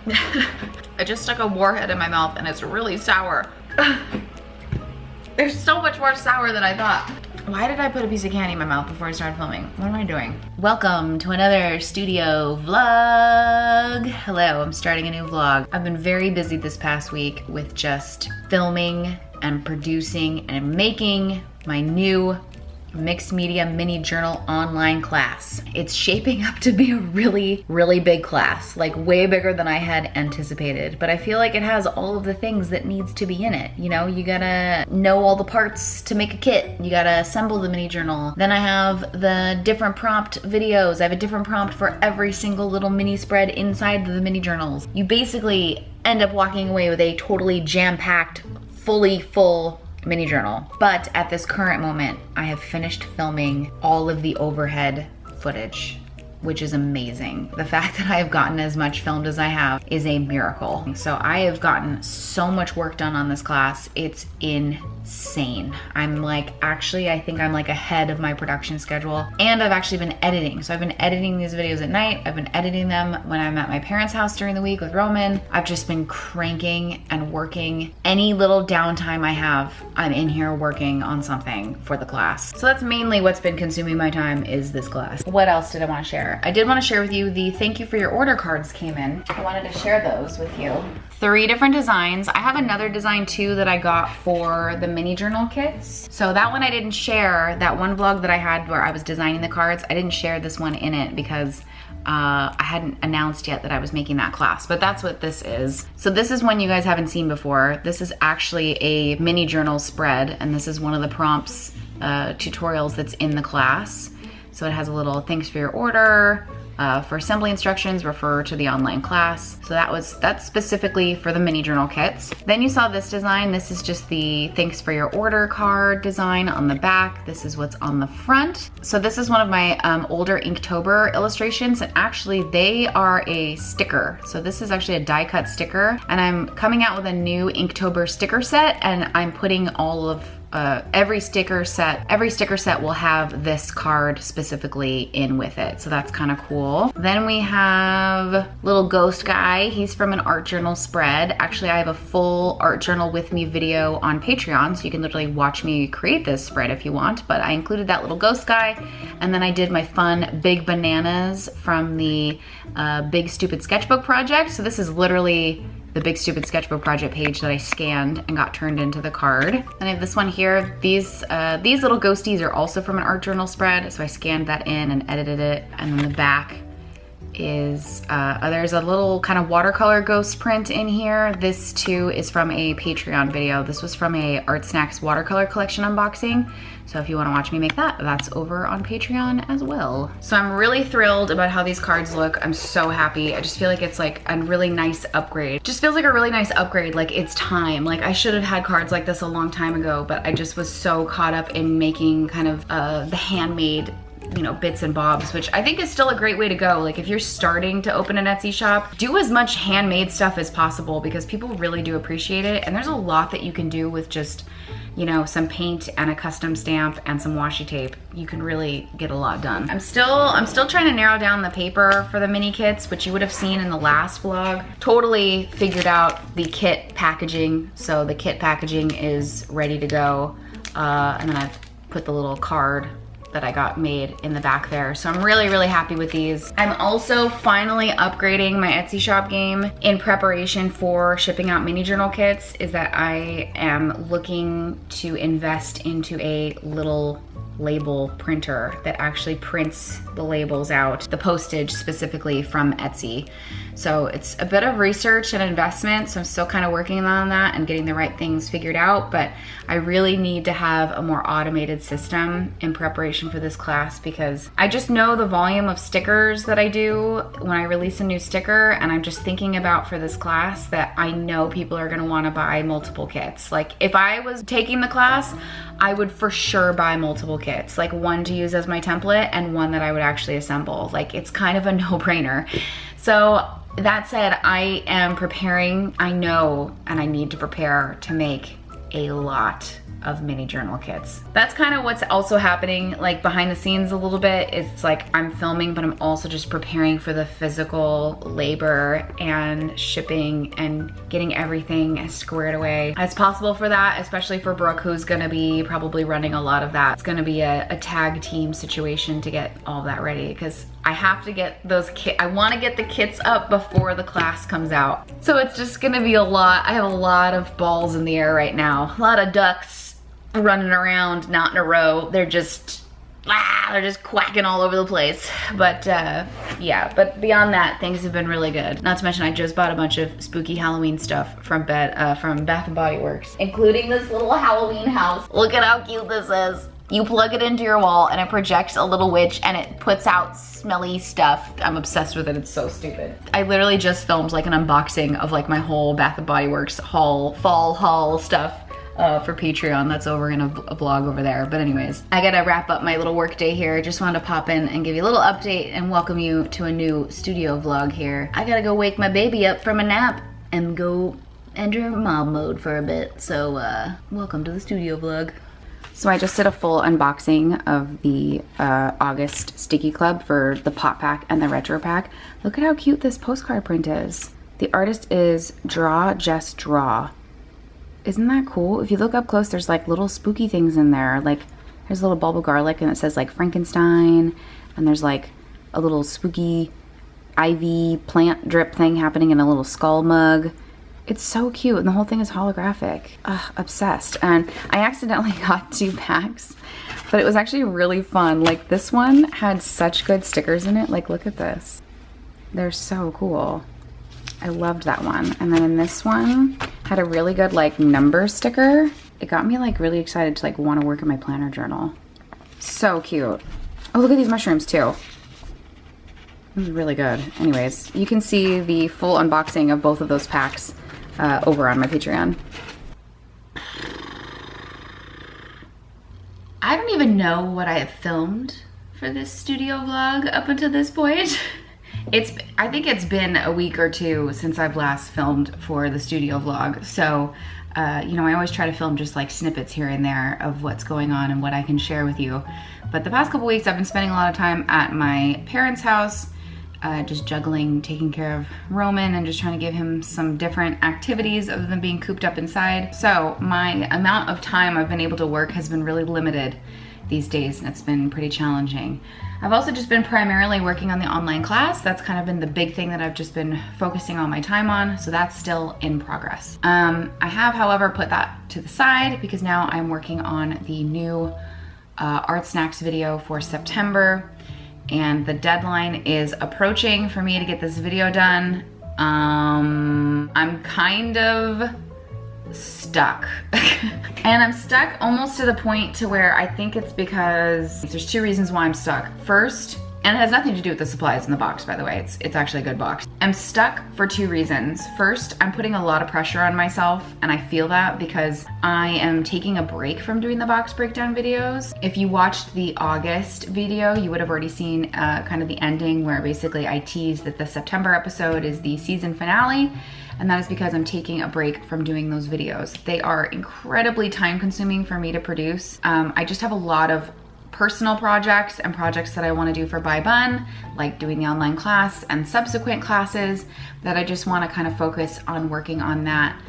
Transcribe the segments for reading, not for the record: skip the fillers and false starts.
I just stuck a warhead in my mouth and it's really sour. There's so much more sour than I thought. Why did I put a piece of candy in my mouth before I started filming? What am I doing? Welcome to another studio vlog. Hello, I'm starting a new vlog. I've been very busy this past week with just filming and producing and making my new mixed media mini journal online class. It's shaping up to be a really, really big class, like way bigger than I had anticipated. But I feel like it has all of the things that needs to be in it. You know, you gotta know all the parts to make a kit. You gotta assemble the mini journal. Then I have the different prompt videos. I have a different prompt for every single little mini spread inside the mini journals. You basically end up walking away with a totally jam-packed, fully full mini journal. But at this current moment, I have finished filming all of the overhead footage, which is amazing. The fact that I have gotten as much filmed as I have is a miracle. So I have gotten so much work done on this class. It's insane. I'm like, actually, I think I'm like ahead of my production schedule. And I've actually been editing. So I've been editing these videos at night. I've been editing them when I'm at my parents' house during the week with Roman. I've just been cranking and working. Any little downtime I have, I'm in here working on something for the class. So that's mainly what's been consuming my time, is this class. What else did I want to share? I did want to share with you the thank you for your order cards came in. I wanted to share those with you. 3 different designs. I have another design too that I got for the mini journal kits. So that one I didn't share. That one vlog that I had where I was designing the cards, I didn't share this one in it because I hadn't announced yet that I was making that class, but that's what this is. So this is one you guys haven't seen before. This is actually a mini journal spread, and this is one of the prompts tutorials that's in the class. So it has a little thanks for your order. For assembly instructions, refer to the online class. So that's specifically for the mini journal kits. Then you saw this design. This is just the thanks for your order card design on the back. This is what's on the front. So this is one of my older Inktober illustrations, and actually they are a sticker. So this is actually a die cut sticker, and I'm coming out with a new Inktober sticker set, and I'm putting all of every sticker set will have this card specifically in with it. So that's kind of cool. Then we have little ghost guy. He's from an art journal spread. Actually, I have a full art journal with me video on Patreon, so you can literally watch me create this spread if you want, but I included that little ghost guy. And then I did my fun big bananas from the Big Stupid Sketchbook project. So this is literally the Big Stupid Sketchbook project page that I scanned and got turned into the card. And I have this one here. These little ghosties are also from an art journal spread, so I scanned that in and edited it. And then the back is, there's a little kind of watercolor ghost print in here. This too is from a Patreon video. This was from a Art Snacks watercolor collection unboxing. So if you want to watch me make that, that's over on Patreon as well. So I'm really thrilled about how these cards look. I'm so happy. I just feel like it's like a really nice upgrade. Just feels like a really nice upgrade. Like it's time. Like I should have had cards like this a long time ago, but I just was so caught up in making kind of the handmade, you know, bits and bobs, which I think is still a great way to go. Like if you're starting to open an Etsy shop, do as much handmade stuff as possible because people really do appreciate it. And there's a lot that you can do with just, you know, some paint and a custom stamp and some washi tape. You can really get a lot done. I'm still trying to narrow down the paper for the mini kits, which you would have seen in the last vlog. Totally figured out the kit packaging. So the kit packaging is ready to go. And then I've put the little card that I got made in the back there. So I'm really, really happy with these. I'm also finally upgrading my Etsy shop game in preparation for shipping out mini journal kits, is that I am looking to invest into a little label printer that actually prints the labels out, the postage specifically from Etsy. So it's a bit of research and investment, so I'm still kind of working on that and getting the right things figured out, but I really need to have a more automated system in preparation for this class because I just know the volume of stickers that I do when I release a new sticker, and I'm just thinking about for this class that I know people are gonna wanna buy multiple kits. Like if I was taking the class, I would for sure buy multiple kits, like one to use as my template and one that I would actually assemble. Like it's kind of a no-brainer. So that said, I am preparing, I know, and I need to prepare to make a lot of mini journal kits. That's kind of what's also happening like behind the scenes a little bit. It's like I'm filming, but I'm also just preparing for the physical labor and shipping and getting everything as squared away as possible for that, especially for Brooke, who's gonna be probably running a lot of that. It's gonna be a tag team situation to get all that ready, because I have to get those kits. I wanna get the kits up before the class comes out. So it's just gonna be a lot. I have a lot of balls in the air right now. A lot of ducks running around, not in a row. They're just quacking all over the place. But yeah, but beyond that, things have been really good. Not to mention, I just bought a bunch of spooky Halloween stuff from Bath and Body Works, including this little Halloween house. Look at how cute this is. You plug it into your wall and it projects a little witch and it puts out smelly stuff. I'm obsessed with it, it's so stupid. I literally just filmed like an unboxing of like my whole Bath and Body Works fall haul stuff for Patreon. That's over in a vlog over there. But anyways, I gotta wrap up my little work day here. Just wanted to pop in and give you a little update and welcome you to a new studio vlog here. I gotta go wake my baby up from a nap and go enter mom mode for a bit. So welcome to the studio vlog. So I just did a full unboxing of the August Sticky Club for the Pop Pack and the Retro Pack. Look at how cute this postcard print is. The artist is Draw Just Draw. Isn't that cool? If you look up close, there's like little spooky things in there. Like there's a little bulb of garlic and it says like Frankenstein. And there's like a little spooky ivy plant drip thing happening in a little skull mug. It's so cute, and the whole thing is holographic. Ugh, obsessed. And I accidentally got 2 packs, but it was actually really fun. Like this one had such good stickers in it. Like look at this. They're so cool. I loved that one. And then in this one had a really good like number sticker. It got me like really excited to like want to work in my planner journal. So cute. Oh, look at these mushrooms too. This is really good. Anyways, you can see the full unboxing of both of those packs over on my Patreon. I don't even know what I have filmed for this studio vlog up until this point. I think it's been a week or 2 since I've last filmed for the studio vlog. So, you know, I always try to film just like snippets here and there of what's going on and what I can share with you. But the past couple weeks I've been spending a lot of time at my parents' house, just juggling, taking care of Roman and just trying to give him some different activities other than being cooped up inside. So my amount of time I've been able to work has been really limited these days, and it's been pretty challenging. I've also just been primarily working on the online class. That's kind of been the big thing that I've just been focusing all my time on, so that's still in progress. I have, however, put that to the side because now I'm working on the new art snacks video for September, and the deadline is approaching for me to get this video done. I'm kind of stuck. And I'm stuck almost to the point to where I think it's because there's 2 reasons why I'm stuck. First, and it has nothing to do with the supplies in the box, by the way. It's actually a good box. I'm stuck for 2 reasons. First, I'm putting a lot of pressure on myself, and I feel that because I am taking a break from doing the box breakdown videos. If you watched the August video, you would have already seen kind of the ending where basically I teased that the September episode is the season finale. And that is because I'm taking a break from doing those videos. They are incredibly time consuming for me to produce. I just have a lot of personal projects and projects that I want to do for By Bun, like doing the online class and subsequent classes, that I just want to kind of focus on working on that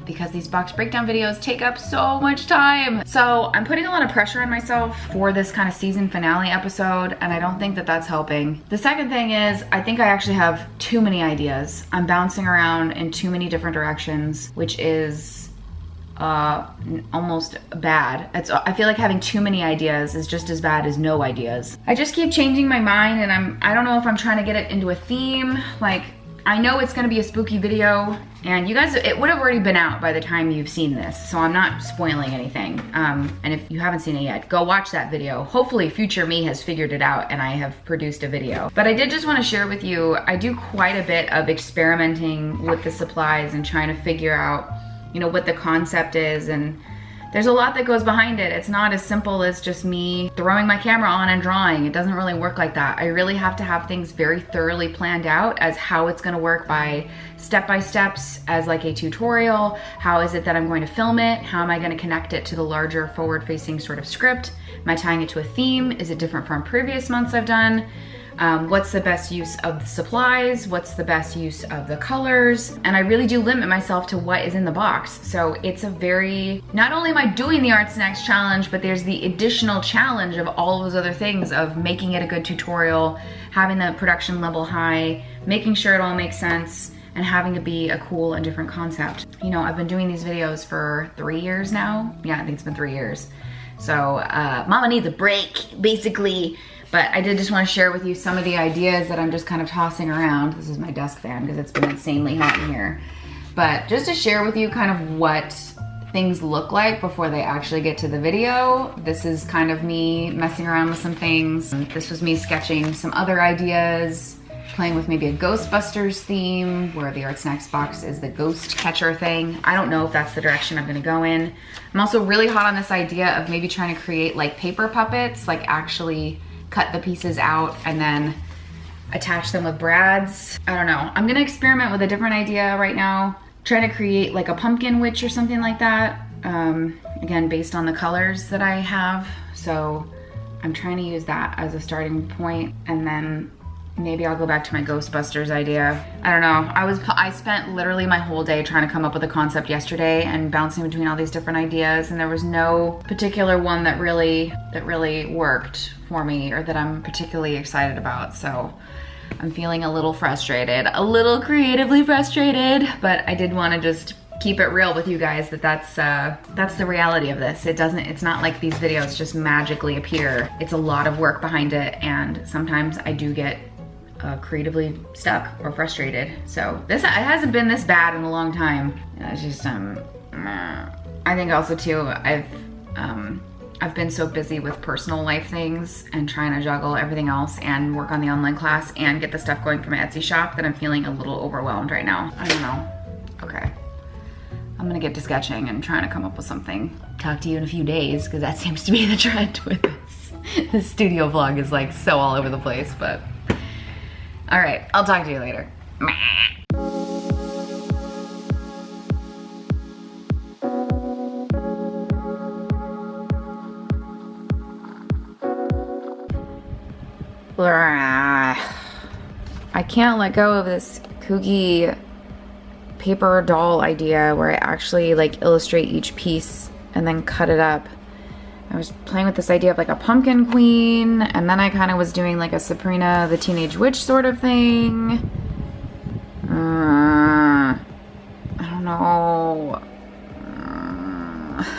because these box breakdown videos take up so much time. So I'm putting a lot of pressure on myself for this kind of season finale episode, and I don't think that that's helping. The second thing is I think I actually have too many ideas. I'm bouncing around in too many different directions, which is almost bad. I feel like having too many ideas is just as bad as no ideas. I just keep changing my mind, and I don't know if I'm trying to get it into a theme. Like, I know it's gonna be a spooky video, and you guys, it would have already been out by the time you've seen this, so I'm not spoiling anything. And if you haven't seen it yet, go watch that video. Hopefully future me has figured it out and I have produced a video. But I did just want to share with you, I do quite a bit of experimenting with the supplies and trying to figure out, you know, what the concept is. And there's a lot that goes behind it. It's not as simple as just me throwing my camera on and drawing. It doesn't really work like that. I really have to have things very thoroughly planned out as how it's gonna work by step-by-steps as like a tutorial. How is it that I'm going to film it? How am I gonna connect it to the larger forward-facing sort of script? Am I tying it to a theme? Is it different from previous months I've done? What's the best use of the supplies? What's the best use of the colors? And I really do limit myself to what is in the box. So it's a very, not only am I doing the Art Snacks challenge, but there's the additional challenge of all those other things of making it a good tutorial, having the production level high, making sure it all makes sense, and having it be a cool and different concept. You know, I've been doing these videos for 3 years now. Yeah, I think it's been 3 years. So mama needs a break, basically. But I did just want to share with you some of the ideas that I'm just kind of tossing around. This is my desk fan because it's been insanely hot in here. But just to share with you kind of what things look like before they actually get to the video. This is kind of me messing around with some things. This was me sketching some other ideas, playing with maybe a Ghostbusters theme where the Art Snacks box is the ghost catcher thing. I don't know if that's the direction I'm gonna go in. I'm also really hot on this idea of maybe trying to create like paper puppets, like actually cut the pieces out and then attach them with brads. I don't know. I'm gonna experiment with a different idea right now. Trying to create like a pumpkin witch or something like that. Again, based on the colors that I have. So I'm trying to use that as a starting point, and then maybe I'll go back to my Ghostbusters idea. I don't know. I spent literally my whole day trying to come up with a concept yesterday and bouncing between all these different ideas, and there was no particular one that really worked for me or that I'm particularly excited about. So I'm feeling a little frustrated, a little creatively frustrated, but I did want to just keep it real with you guys that's the reality of this. It's not like these videos just magically appear. It's a lot of work behind it, and sometimes I do get creatively stuck or frustrated. So it hasn't been this bad in a long time. It's just I think also too I've been so busy with personal life things and trying to juggle everything else and work on the online class and get the stuff going for my Etsy shop that I'm feeling a little overwhelmed right now. I don't know. Okay. I'm gonna get to sketching and trying to come up with something. Talk to you in a few days, because that seems to be the trend with this. This studio vlog is like so all over the place, but all right, I'll talk to you later. I can't let go of this kooky paper doll idea where I actually like illustrate each piece and then cut it up. I was playing with this idea of like a pumpkin queen, and then I kind of was doing like a Sabrina the Teenage Witch sort of thing. I don't know.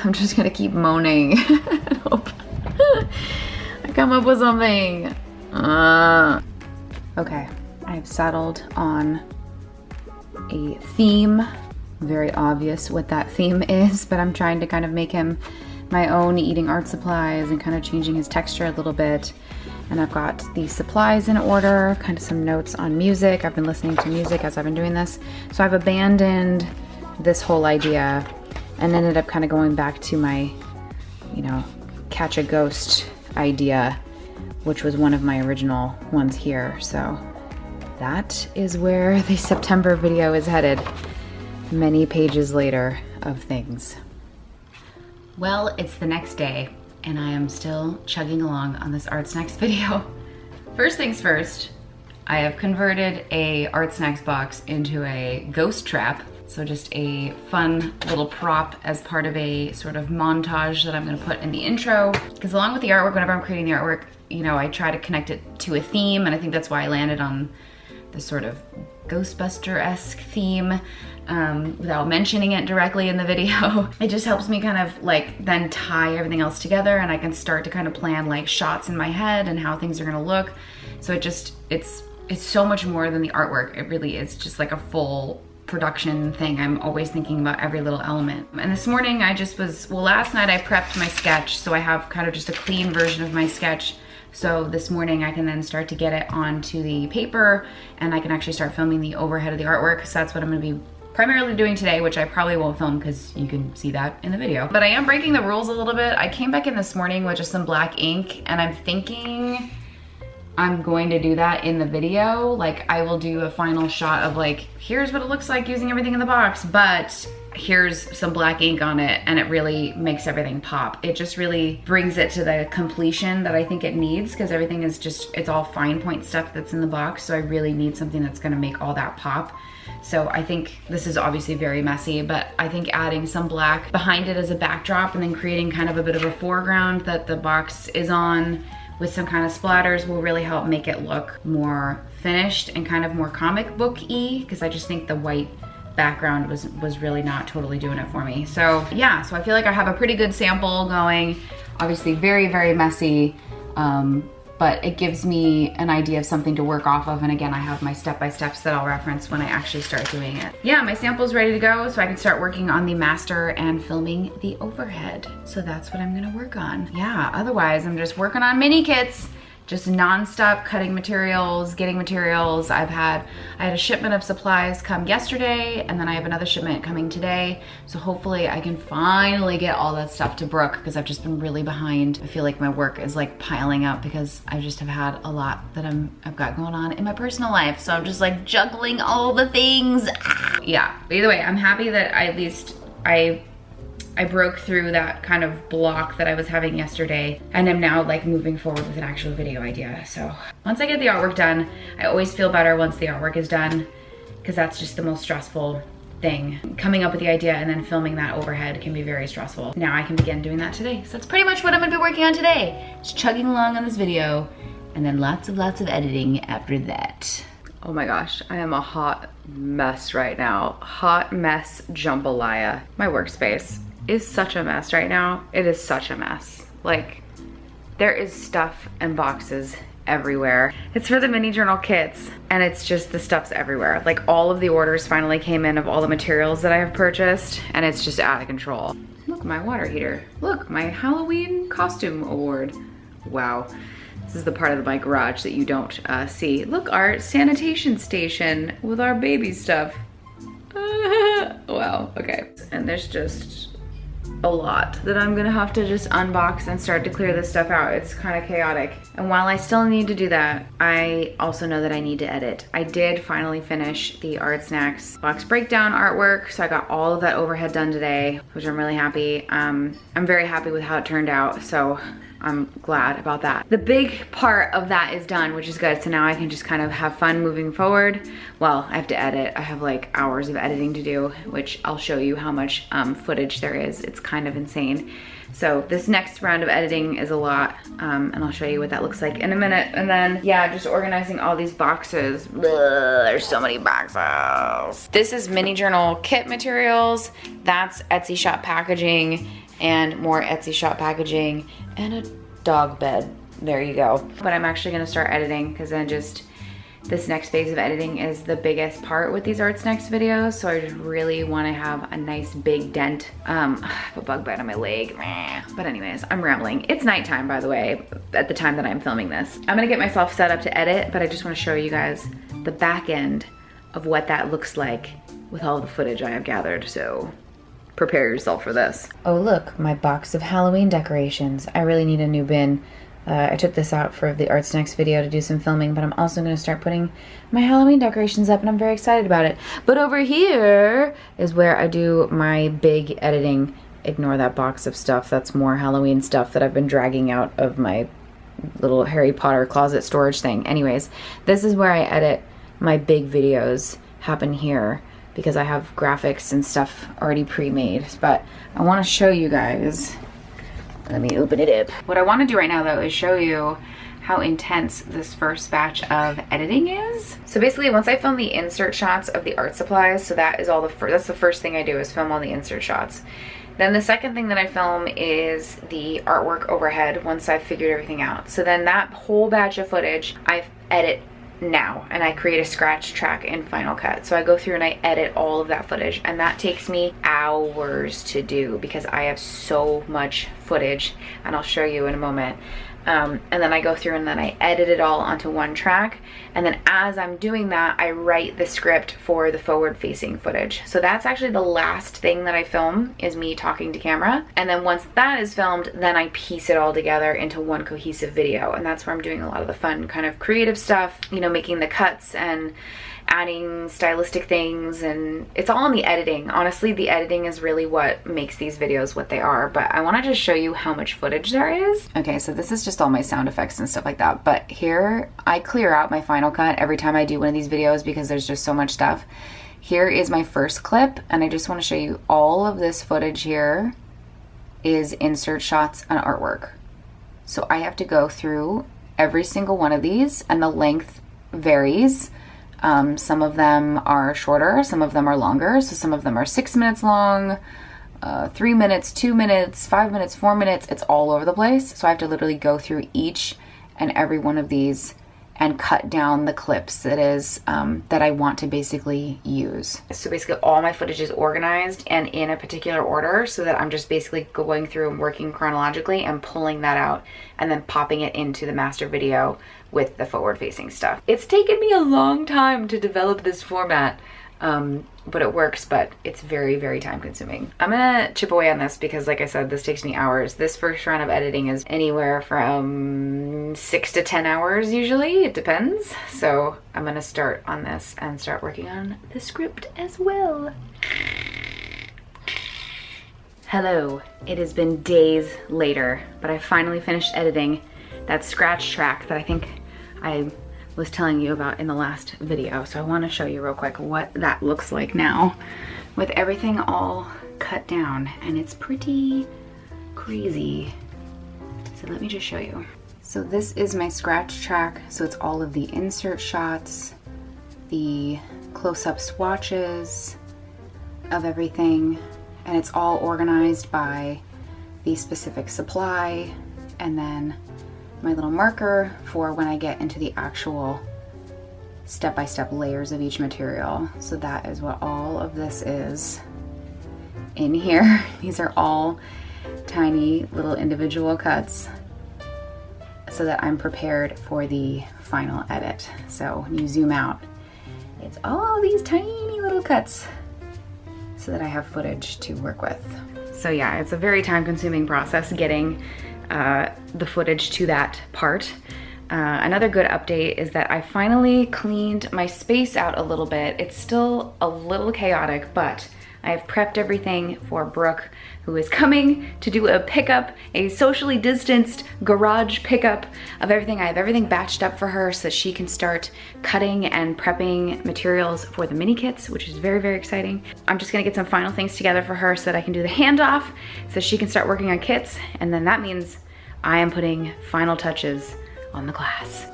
I'm just gonna keep moaning and hope I come up with something. Okay, I've settled on a theme. Very obvious what that theme is, but I'm trying to kind of make him my own, eating art supplies and kind of changing his texture a little bit. And I've got the supplies in order, kind of some notes on music. I've been listening to music as I've been doing this. So I've abandoned this whole idea and ended up kind of going back to my, you know, catch a ghost idea, which was one of my original ones here. So that is where the September video is headed. Many pages later of things. Well, it's the next day, and I am still chugging along on this Art Snacks video. First things first, I have converted a Art Snacks box into a ghost trap. So just a fun little prop as part of a sort of montage that I'm gonna put in the intro. Because along with the artwork, whenever I'm creating the artwork, you know, I try to connect it to a theme, and I think that's why I landed on this sort of Ghostbuster-esque theme. Without mentioning it directly in the video. It just helps me kind of like then tie everything else together, and I can start to kind of plan like shots in my head and how things are gonna look. So it's so much more than the artwork. It really is just like a full production thing. I'm always thinking about every little element. And this morning I just was, well, last night I prepped my sketch, so I have kind of just a clean version of my sketch. So this morning I can then start to get it onto the paper, and I can actually start filming the overhead of the artwork. So that's what I'm gonna be primarily doing today, which I probably won't film because you can see that in the video. But I am breaking the rules a little bit. I came back in this morning with just some black ink, and I'm thinking I'm going to do that in the video. Like, I will do a final shot of like, here's what it looks like using everything in the box, but here's some black ink on it, and it really makes everything pop. It just really brings it to the completion that I think it needs, because everything is just, it's all fine point stuff that's in the box, so I really need something that's gonna make all that pop. So I think this is obviously very messy, but I think adding some black behind it as a backdrop and then creating kind of a bit of a foreground that the box is on with some kind of splatters will really help make it look more finished and kind of more comic book-y, because I just think the white background was really not totally doing it for me. So yeah, so I feel like I have a pretty good sample going. Obviously very, very messy, but it gives me an idea of something to work off of. And again, I have my step-by-steps that I'll reference when I actually start doing it. Yeah, my sample's ready to go, so I can start working on the master and filming the overhead. So that's what I'm gonna work on. Yeah, otherwise I'm just working on mini kits. Just non-stop cutting materials, getting materials. I had a shipment of supplies come yesterday, and then I have another shipment coming today. So hopefully I can finally get all that stuff to Brooke, because I've just been really behind. I feel like my work is like piling up because I just have had a lot that I've got going on in my personal life. So I'm just like juggling all the things. Yeah, but either way, I'm happy that at least I broke through that kind of block that I was having yesterday, and I'm now like moving forward with an actual video idea. So once I get the artwork done, I always feel better once the artwork is done, because that's just the most stressful thing. Coming up with the idea and then filming that overhead can be very stressful. Now I can begin doing that today. So that's pretty much what I'm gonna be working on today. Just chugging along on this video, and then lots of editing after that. Oh my gosh, I am a hot mess right now. Hot mess jambalaya. My workspace is such a mess right now. It is such a mess. Like, there is stuff and boxes everywhere. It's for the mini journal kits, and it's just the stuff's everywhere. Like, all of the orders finally came in of all the materials that I have purchased, and it's just out of control. Look, my water heater. Look, my Halloween costume award. Wow. This is the part of my garage that you don't see. Look, our sanitation station with our baby stuff. Wow, okay. And there's just a lot that I'm gonna have to just unbox and start to clear this stuff out. It's kind of chaotic. And while I still need to do that, I also know that I need to edit. I did finally finish the Art Snacks box breakdown artwork, so I got all of that overhead done today, which I'm really happy. I'm very happy with how it turned out, so I'm glad about that. The big part of that is done, which is good. So now I can just kind of have fun moving forward. Well, I have to edit. I have like hours of editing to do, which I'll show you how much footage there is. It's kind of insane. So this next round of editing is a lot, and I'll show you what that looks like in a minute. And then, yeah, just organizing all these boxes. Ugh, there's so many boxes. This is mini journal kit materials. That's Etsy shop packaging, and more Etsy shop packaging, and a dog bed. There you go. But I'm actually gonna start editing, because then just this next phase of editing is the biggest part with these Art Snacks videos. So I just really wanna have a nice big dent. I have a bug bite on my leg. But anyways, I'm rambling. It's nighttime, by the way, at the time that I'm filming this. I'm gonna get myself set up to edit, but I just wanna show you guys the back end of what that looks like with all the footage I have gathered. So prepare yourself for this. Oh look, my box of Halloween decorations. I really need a new bin. I took this out for the Art Snacks video to do some filming, but I'm also gonna start putting my Halloween decorations up, and I'm very excited about it. But over here is where I do my big editing. Ignore that box of stuff. That's more Halloween stuff that I've been dragging out of my little Harry Potter closet storage thing. Anyways, this is where I edit my big videos, happen here, because I have graphics and stuff already pre-made. But I wanna show you guys. Let me open it up. What I wanna do right now though is show you how intense this first batch of editing is. So basically, once I film the insert shots of the art supplies, so that is all that's the first thing I do, is film all the insert shots. Then the second thing that I film is the artwork overhead once I've figured everything out. So then that whole batch of footage, I edit now, and I create a scratch track in Final Cut. So I go through and I edit all of that footage, and that takes me hours to do because I have so much footage, and I'll show you in a moment. And then I go through and then I edit it all onto one track, and then as I'm doing that, I write the script for the forward-facing footage. So that's actually the last thing that I film, is me talking to camera. And then once that is filmed, then I piece it all together into one cohesive video, and that's where I'm doing a lot of the fun kind of creative stuff, you know, making the cuts and adding stylistic things, and it's all in the editing. Honestly, the editing is really what makes these videos what they are, but I want to just show you how much footage there is. Okay, so this is just all my sound effects and stuff like that, but here I clear out my Final Cut every time I do one of these videos because there's just so much stuff. Here is my first clip, and I just want to show you all of this footage here is insert shots and artwork. So I have to go through every single one of these, and the length varies. Some of them are shorter, some of them are longer. So some of them are 6 minutes long, 3 minutes, 2 minutes, 5 minutes, 4 minutes. It's all over the place. So I have to literally go through each and every one of these and cut down the clips that I want to basically use. So basically all my footage is organized and in a particular order, so that I'm just basically going through and working chronologically and pulling that out and then popping it into the master video with the forward-facing stuff. It's taken me a long time to develop this format, but it works, but it's very, very time consuming. I'm gonna chip away on this because, like I said, this takes me hours. This first round of editing is anywhere from 6 to 10 hours usually, it depends. So I'm gonna start on this and start working on the script as well. Hello, it has been days later, but I finally finished editing that scratch track that I think I was telling you about in the last video. So I want to show you real quick what that looks like now with everything all cut down, and it's pretty crazy. So let me just show you. So this is my scratch track. So it's all of the insert shots, the close-up swatches of everything, and it's all organized by the specific supply, and then my little marker for when I get into the actual step-by-step layers of each material. So that is what all of this is in here. These are all tiny little individual cuts so that I'm prepared for the final edit. So when you zoom out, it's all these tiny little cuts so that I have footage to work with. So yeah, it's a very time-consuming process getting the footage to that part. Another good update is that I finally cleaned my space out a little bit. It's still a little chaotic, but I have prepped everything for Brooke, who is coming to do a pickup, a socially distanced garage pickup of everything. I have everything batched up for her so that she can start cutting and prepping materials for the mini kits, which is very, very exciting. I'm just gonna get some final things together for her so that I can do the handoff so she can start working on kits, and then that means I am putting final touches on the class.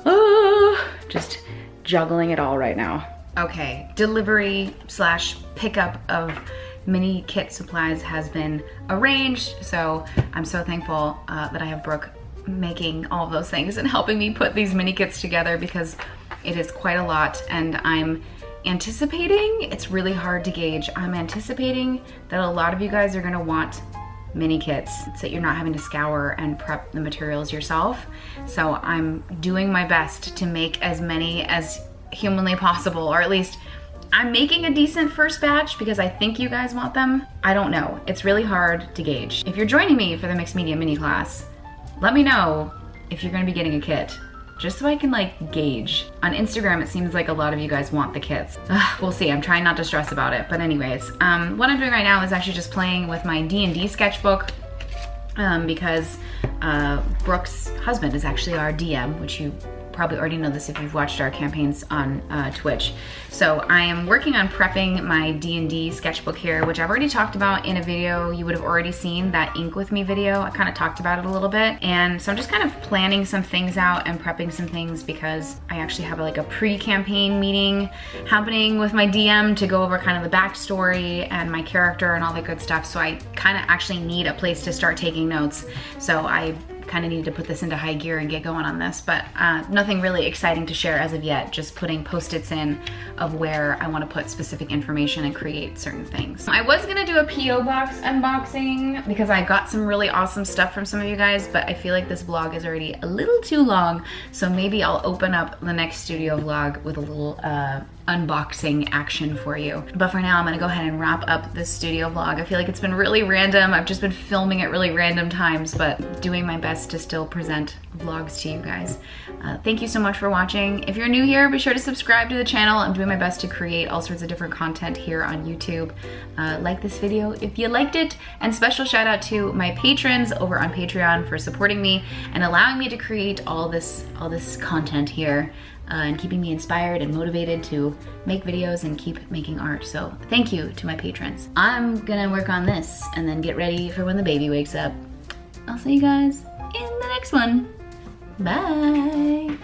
Just juggling it all right now. Okay, delivery / pickup of mini kit supplies has been arranged, so I'm so thankful that I have Brooke making all of those things and helping me put these mini kits together, because it is quite a lot, and I'm anticipating, it's really hard to gauge, I'm anticipating that a lot of you guys are gonna want mini kits so that you're not having to scour and prep the materials yourself. So I'm doing my best to make as many as humanly possible, or at least I'm making a decent first batch because I think you guys want them. I don't know, it's really hard to gauge. If you're joining me for the mixed media mini class, let me know if you're gonna be getting a kit, just so I can like gauge. On Instagram, it seems like a lot of you guys want the kits. We'll see, I'm trying not to stress about it. But anyways, what I'm doing right now is actually just playing with my D&D sketchbook, because Brooke's husband is actually our DM, which you probably already know this if you've watched our campaigns on Twitch. So I am working on prepping my D&D sketchbook here, which I've already talked about in a video. You would have already seen that Ink With Me video. I kind of talked about it a little bit. And so I'm just kind of planning some things out and prepping some things, because I actually have like a pre-campaign meeting happening with my DM to go over kind of the backstory and my character and all that good stuff. So I kind of actually need a place to start taking notes. So I kind of needed to put this into high gear and get going on this, but nothing really exciting to share as of yet, just putting post-its in of where I want to put specific information and create certain things. I was gonna do a P.O. box unboxing because I got some really awesome stuff from some of you guys, but I feel like this vlog is already a little too long, so maybe I'll open up the next studio vlog with a little unboxing action for you. But for now, I'm gonna go ahead and wrap up this studio vlog. I feel like it's been really random. I've just been filming at really random times, but doing my best to still present vlogs to you guys. Thank you so much for watching. If you're new here, be sure to subscribe to the channel. I'm doing my best to create all sorts of different content here on YouTube. Like this video if you liked it, and special shout out to my patrons over on Patreon for supporting me and allowing me to create all this content here. And keeping me inspired and motivated to make videos and keep making art. So thank you to my patrons. I'm gonna work on this and then get ready for when the baby wakes up. I'll see you guys in the next one. Bye.